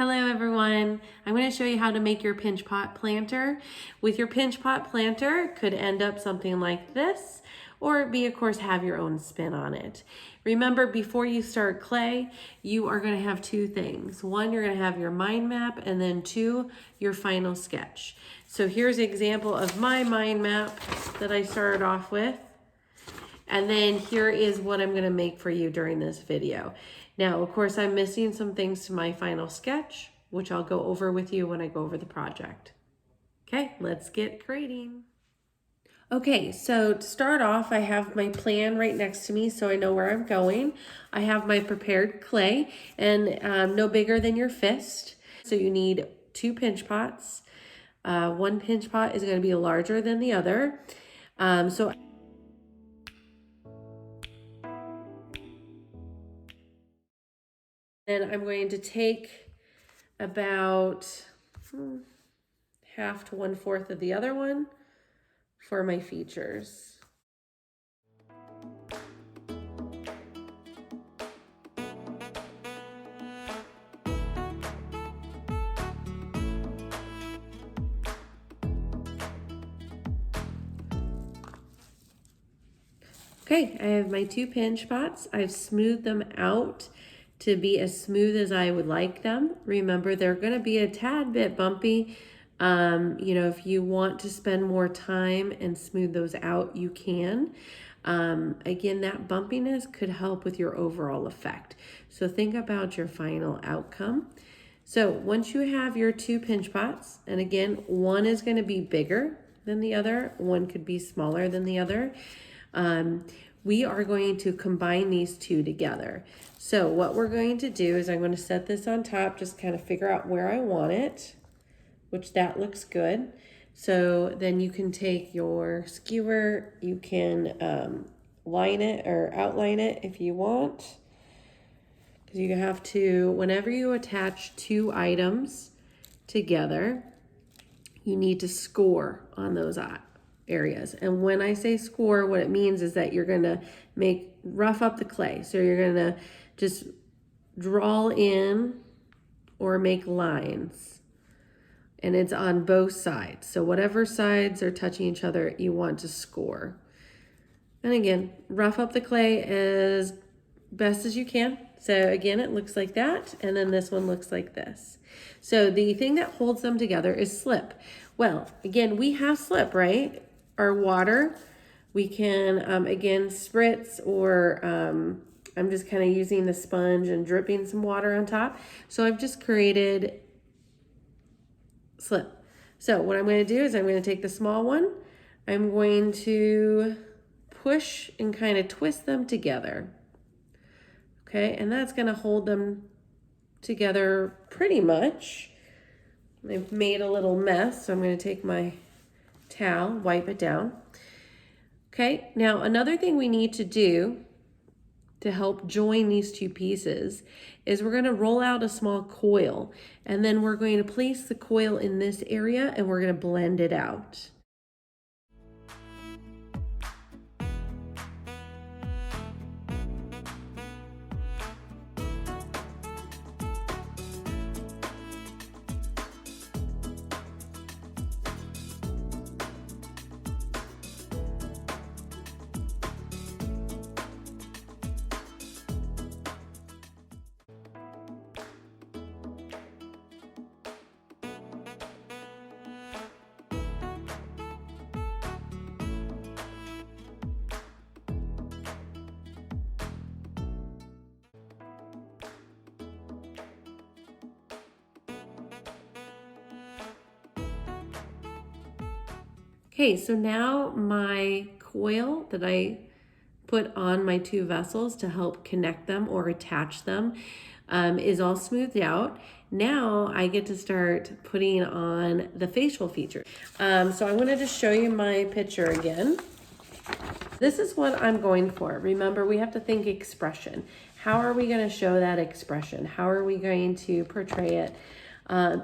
Hello everyone. I'm going to show you how to make your pinch pot planter. With your pinch pot planter, it could end up something like this, or be, of course, have your own spin on it. Remember, before you start clay, you are going to have two things. One, you're going to have your mind map, and then two, your final sketch. So here's an example of my mind map that I started off with. And then here is what I'm going to make for you during this video. Now, of course, I'm missing some things to my final sketch, which I'll go over with you when I go over the project. Okay, let's get creating. Okay, so to start off, I have my plan right next to me so I know where I'm going. I have my prepared clay, and no bigger than your fist. So you need 2 pinch pots. One pinch pot is going to be larger than the other. Then I'm going to take about half to 1/4 of the other one for my features. Okay, I have my 2 pinch pots. I've smoothed them out to be as smooth as I would like them. Remember, they're going to be a tad bit bumpy. If you want to spend more time and smooth those out, you can. Again, that bumpiness could help with your overall effect. So think about your final outcome. So once you have your 2 pinch pots, and again, one is going to be bigger than the other, one could be smaller than the other. We are going to combine these two together. So what we're going to do is I'm going to set this on top, just kind of figure out where I want it, which that looks good. So then you can take your skewer, you can line it or outline it if you want. Because you have to, whenever you attach 2 items together, you need to score on those areas. And when I say score, what it means is that you're going to rough up the clay. So you're going to just draw in or make lines. And it's on both sides. So whatever sides are touching each other, you want to score. And again, rough up the clay as best as you can. So again, it looks like that. And then this one looks like this. So the thing that holds them together is slip. Well, again, we have slip, right? Our water, we can, again, spritz, or I'm just kind of using the sponge and dripping some water on top. So I've just created slip. So what I'm going to do is I'm going to take the small one. I'm going to push and kind of twist them together. Okay, and that's going to hold them together pretty much. I've made a little mess, so I'm going to take my towel, wipe it down. Okay, now another thing we need to do to help join these 2 pieces is we're going to roll out a small coil, and then we're going to place the coil in this area and we're going to blend it out. Okay, so now my coil that I put on my 2 vessels to help connect them or attach them is all smoothed out. Now I get to start putting on the facial feature. So I wanted to show you my picture again. This is what I'm going for. Remember, we have to think expression. How are we going to show that expression? How are we going to portray it?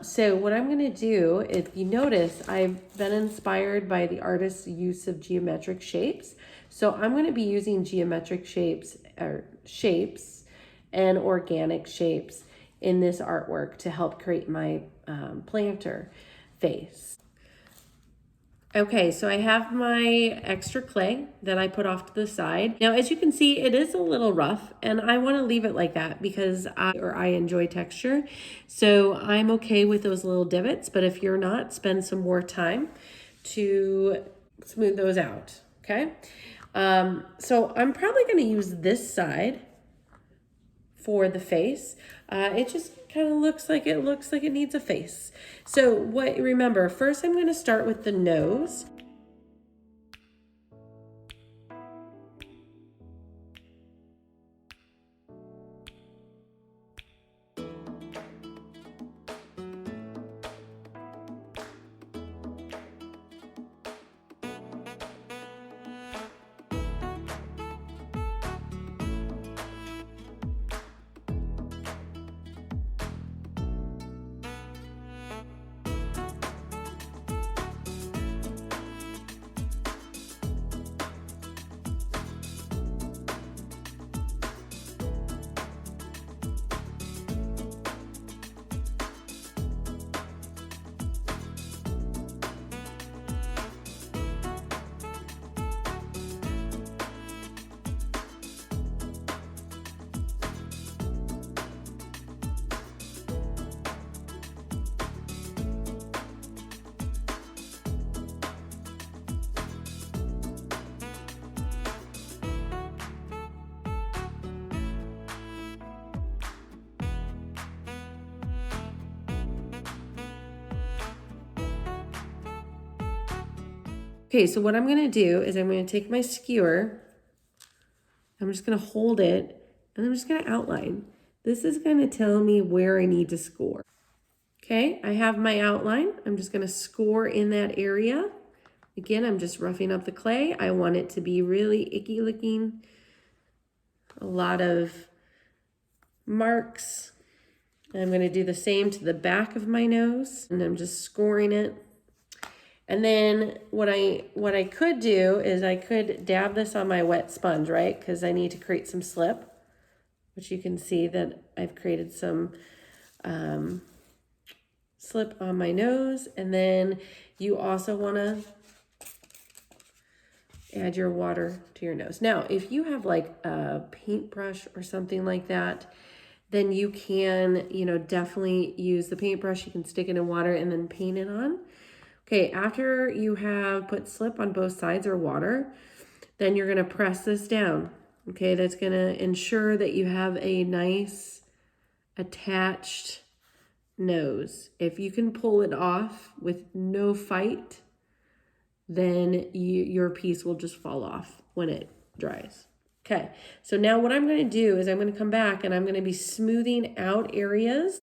So what I'm going to do, if you notice, I've been inspired by the artist's use of geometric shapes. So I'm going to be using geometric shapes and organic shapes in this artwork to help create my planter face. Okay, so I have my extra clay that I put off to the side. Now, as you can see, it is a little rough, and I want to leave it like that because I enjoy texture. So I'm okay with those little divots, but if you're not, spend some more time to smooth those out, okay? So I'm probably going to use this side for the face. It just kind of looks like it needs a face. So remember, first I'm going to start with the nose. Okay, so what I'm going to do is I'm going to take my skewer, I'm just going to hold it, and I'm just going to outline. This is going to tell me where I need to score. Okay, I have my outline. I'm just going to score in that area. Again, I'm just roughing up the clay. I want it to be really icky looking. A lot of marks. I'm going to do the same to the back of my nose, and I'm just scoring it. And then what I could do is I could dab this on my wet sponge, right? Because I need to create some slip, which you can see that I've created some slip on my nose. And then you also want to add your water to your nose. Now, if you have like a paintbrush or something like that, then you can, definitely use the paintbrush. You can stick it in water and then paint it on. Okay, after you have put slip on both sides or water, then you're going to press this down. Okay, that's going to ensure that you have a nice attached nose. If you can pull it off with no fight, then your piece will just fall off when it dries. Okay, so now what I'm going to do is I'm going to come back and I'm going to be smoothing out areas.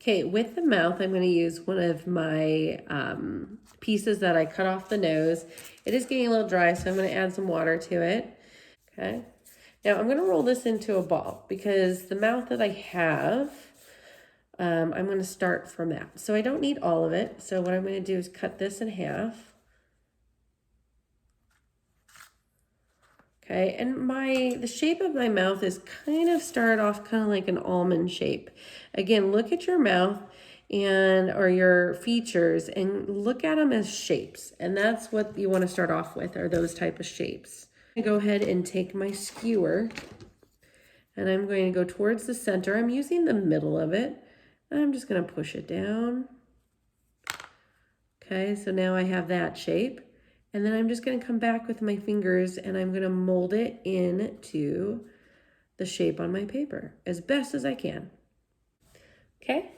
Okay, with the mouth, I'm going to use one of my pieces that I cut off the nose. It is getting a little dry, so I'm going to add some water to it. Okay, now I'm going to roll this into a ball because the mouth that I have, I'm going to start from that. So I don't need all of it. So what I'm going to do is cut this in half. Okay, and the shape of my mouth is kind of started off kind of like an almond shape. Again, look at your mouth or your features and look at them as shapes. And that's what you want to start off with, are those type of shapes. I'm going to go ahead and take my skewer and I'm going to go towards the center. I'm using the middle of it. And I'm just going to push it down. Okay, so now I have that shape. And then I'm just going to come back with my fingers and I'm going to mold it into the shape on my paper as best as I can. Okay,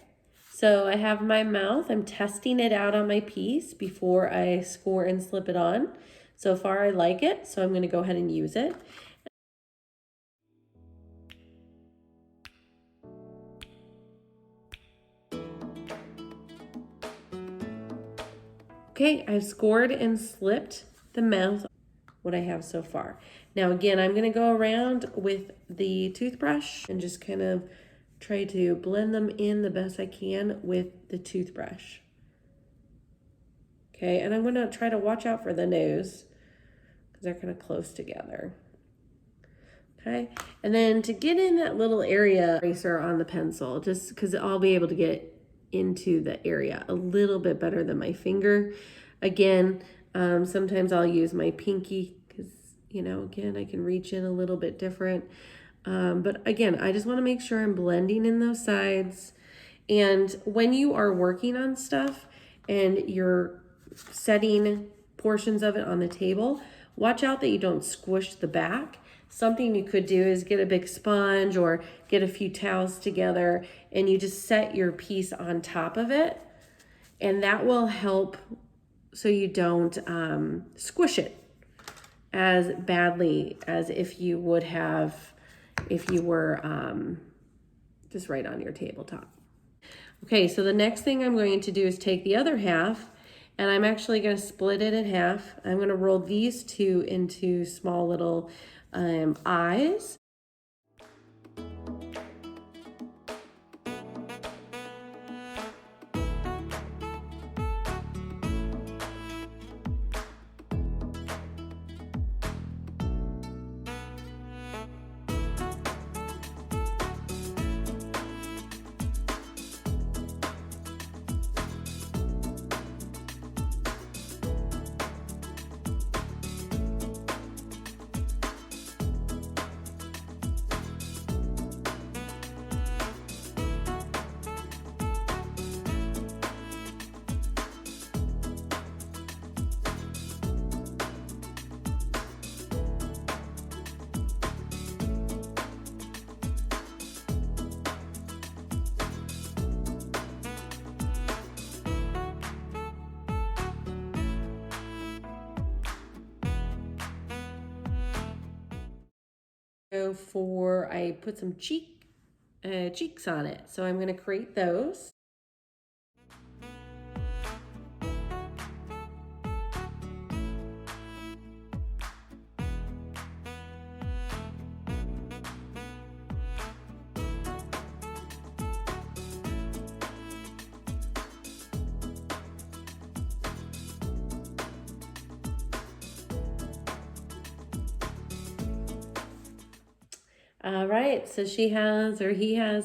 so I have my mouth. I'm testing it out on my piece before I score and slip it on. So far I like it, so I'm going to go ahead and use it. Okay, I've scored and slipped the mouth, what I have so far. Now again, I'm gonna go around with the toothbrush and just kind of try to blend them in the best I can with the toothbrush. Okay, and I'm gonna try to watch out for the nose because they're kind of close together. Okay, and then to get in that little area eraser on the pencil, just because I'll be able to get into the area a little bit better than my finger. Again, sometimes I'll use my pinky because, you know, again, I can reach in a little bit different. But again, I just want to make sure I'm blending in those sides. And when you are working on stuff and you're setting portions of it on the table, watch out that you don't squish the back. Something you could do is get a big sponge or get a few towels together and you just set your piece on top of it. And that will help so you don't squish it as badly as if you would have if you were just right on your tabletop. Okay, so the next thing I'm going to do is take the other half and I'm actually going to split it in half. I'm going to roll these two into small little eyes. I put some cheeks on it. So I'm going to create those. All right, so he has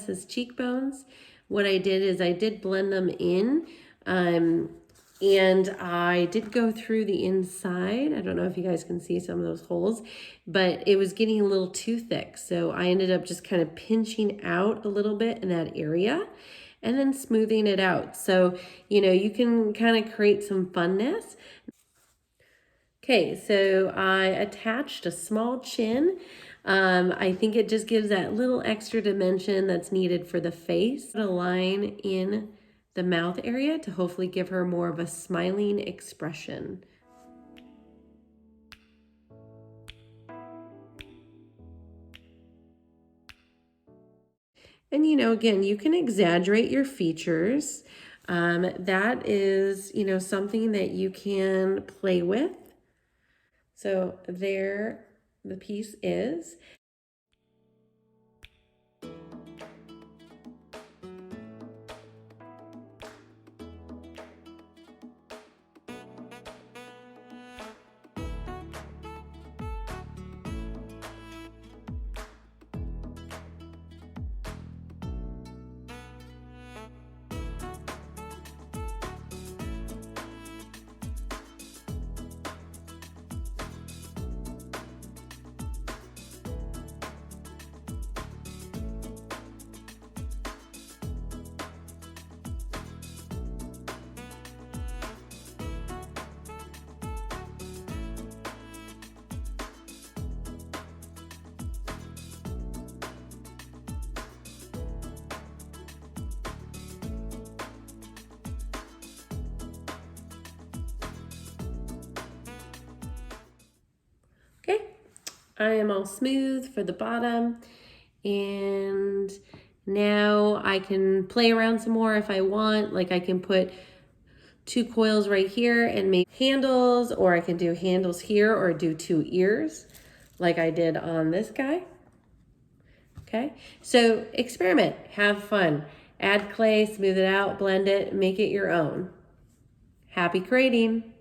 his cheekbones. What I did is I did blend them in, and I did go through the inside. I don't know if you guys can see some of those holes, but it was getting a little too thick. So I ended up just kind of pinching out a little bit in that area and then smoothing it out. So, you know, you can kind of create some funness. Okay, so I attached a small chin. I think it just gives that little extra dimension that's needed for the face. Put a line in the mouth area to hopefully give her more of a smiling expression. And, you know, again, you can exaggerate your features. That is, you know, something that you can play with. So there the piece is. Okay, I am all smooth for the bottom, and now I can play around some more if I want. Like I can put 2 coils right here and make handles, or I can do handles here or do 2 ears like I did on this guy. Okay, so experiment, have fun. Add clay, smooth it out, blend it, make it your own. Happy creating.